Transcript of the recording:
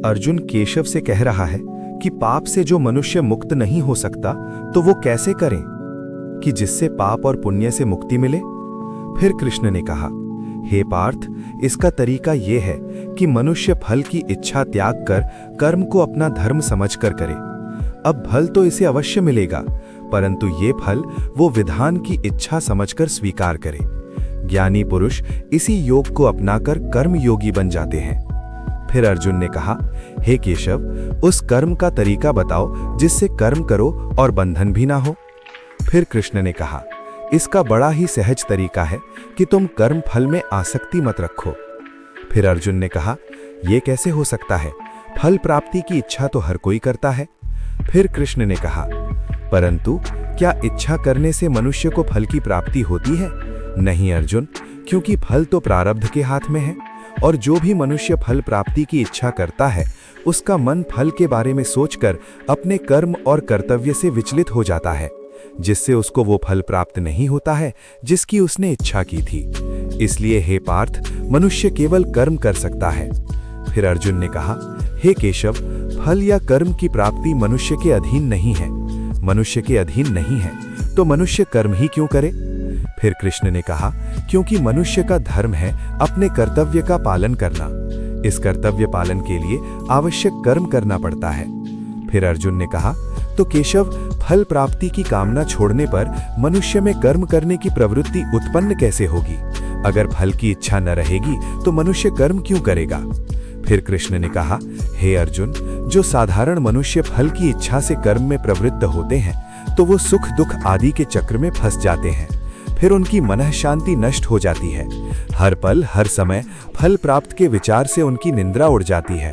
अर्जुन केशव से कह रहा है कि पाप से जो मनुष्य मुक्त नहीं हो सकता तो वो कैसे करें कि जिससे पाप और पुण्य से मुक्ति मिले। फिर कृष्ण ने कहा, हे पार्थ, इसका तरीका ये है कि मनुष्य फल की इच्छा त्याग कर कर्म को अपना धर्म समझकर करे। अब फल तो इसे अवश्य मिलेगा, परंतु ये फल वो विधान की इच्छा समझकर स्वीकार करे। ज्ञानी पुरुष इसी योग को अपनाकर कर्म योगी बन जाते हैं। फिर अर्जुन ने कहा, हे केशव, उस कर्म का तरीका बताओ जिससे कर्म करो और बंधन भी ना हो। फिर कृष्ण ने कहा, इसका बड़ा ही सहज तरीका है कि तुम कर्म फल में आसक्ति मत रखो। फिर अर्जुन ने कहा, यह कैसे हो सकता है? फल प्राप्ति की इच्छा तो हर कोई करता है। फिर कृष्ण ने कहा, परंतु क्या इच्छा करने से मनुष्य को फल की प्राप्ति होती है? नहीं अर्जुन, क्योंकि फल तो प्रारब्ध के हाथ में है, और जो भी मनुष्य फल प्राप्ति की इच्छा करता है उसका मन फल के बारे में सोचकर अपने कर्म और कर्तव्य से विचलित हो जाता है, जिससे उसको वो फल प्राप्त नहीं होता है जिसकी उसने इच्छा की थी। इसलिए हे पार्थ, मनुष्य केवल कर्म कर सकता है। फिर अर्जुन ने कहा, हे केशव, फल या कर्म की प्राप्ति मनुष्य के अधीन नहीं है। मनुष्य के अधीन नहीं है तो मनुष्य कर्म ही क्यों करे? फिर कृष्ण ने कहा, क्योंकि मनुष्य का धर्म है अपने कर्तव्य का पालन करना। इस कर्तव्य पालन के लिए आवश्यक कर्म करना पड़ता है। फिर अर्जुन ने कहा, तो केशव, फल प्राप्ति की कामना छोड़ने पर मनुष्य में कर्म करने की प्रवृत्ति उत्पन्न कैसे होगी? अगर फल की इच्छा न रहेगी तो मनुष्य कर्म क्यों करेगा? फिर कृष्ण ने कहा, हे अर्जुन, जो साधारण मनुष्य फल की इच्छा से कर्म में प्रवृत्त होते हैं तो वो सुख दुख आदि के चक्र में फंस जाते हैं। फिर उनकी मन शांति नष्ट हो जाती है। हर पल हर समय फल प्राप्त के विचार से उनकी निंद्रा उड़ जाती है।